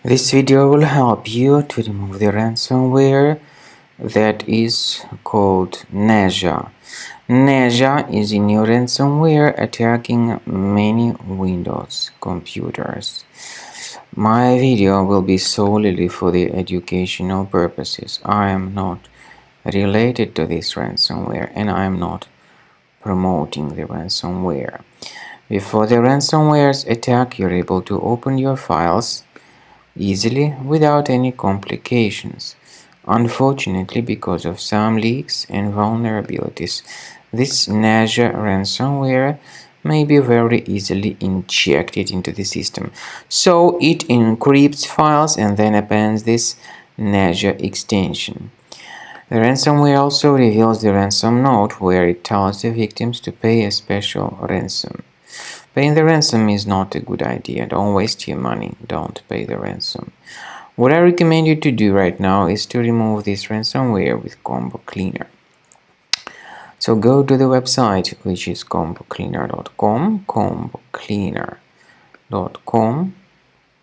This video will help you to remove the ransomware that is called NeZha. NeZha is a new ransomware attacking many Windows computers. My video will be solely for the educational purposes. I am not related to this ransomware and I am not promoting the ransomware. Before the ransomware's attack, you're able to open your files easily without any complications. Unfortunately, because of some leaks and vulnerabilities, this NeZha ransomware may be very easily injected into the system. So it encrypts files and then appends this NeZha extension. The ransomware also reveals the ransom note where it tells the victims to pay a special ransom. Paying the ransom is not a good idea. Don't waste your money. Don't pay the ransom. What I recommend you to do right now is to remove this ransomware with Combo Cleaner. So go to the website, which is combocleaner.com, combocleaner.com.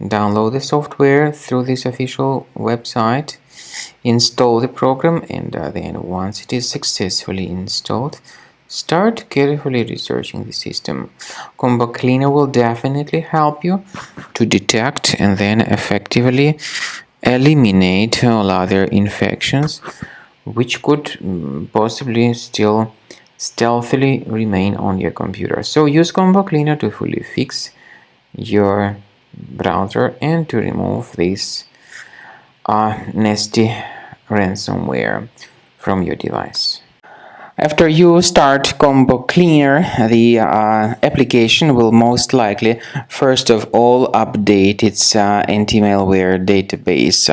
Download the software through this official website. Install the program, and then once it is successfully installed, start carefully researching the system. Combo Cleaner will definitely help you to detect and then effectively eliminate all other infections which could possibly still stealthily remain on your computer. So use Combo Cleaner to fully fix your browser and to remove this nasty ransomware from your device. After you start Combo Cleaner, the application will most likely first of all update its anti-malware database,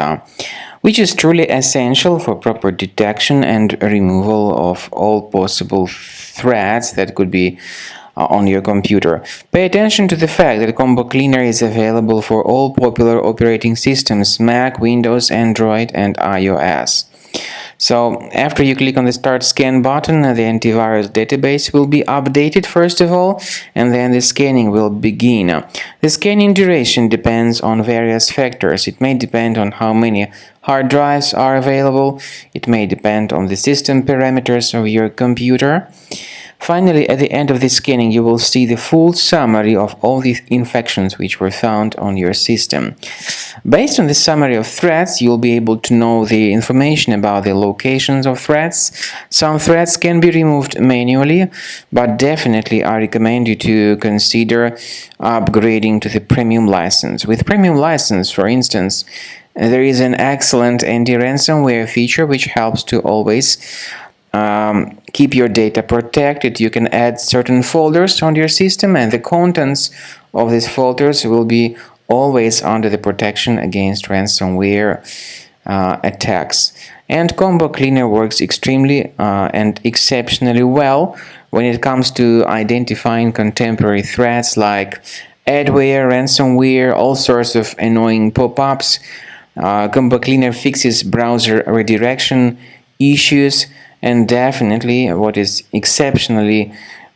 which is truly essential for proper detection and removal of all possible threats that could be on your computer. Pay attention to the fact that Combo Cleaner is available for all popular operating systems: Mac, Windows, Android, and iOS. So after you click on the Start Scan button, the antivirus database will be updated first of all, and then the scanning will begin. The scanning duration depends on various factors. It may depend on how many hard drives are available. It may depend on the system parameters of your computer. Finally, at the end of the scanning, you will see the full summary of all the infections which were found on your system. Based on the summary of threats, you'll be able to know the information about the locations of threats. Some threats can be removed manually, but definitely I recommend you to consider upgrading to the premium license. With premium license, for instance, there is an excellent anti-ransomware feature which helps to always keep your data protected. You can add certain folders on your system, and the contents of these folders will be always under the protection against ransomware attacks. And Combo Cleaner works extremely and exceptionally well when it comes to identifying contemporary threats like adware, ransomware, all sorts of annoying pop-ups. Combo Cleaner fixes browser redirection issues. And definitely, what is exceptionally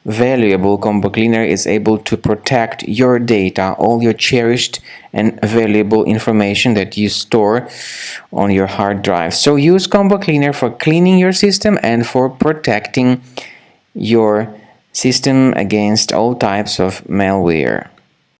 valuable, Combo Cleaner is able to protect your data, all your cherished and valuable information that you store on your hard drive. So use Combo Cleaner for cleaning your system and for protecting your system against all types of malware.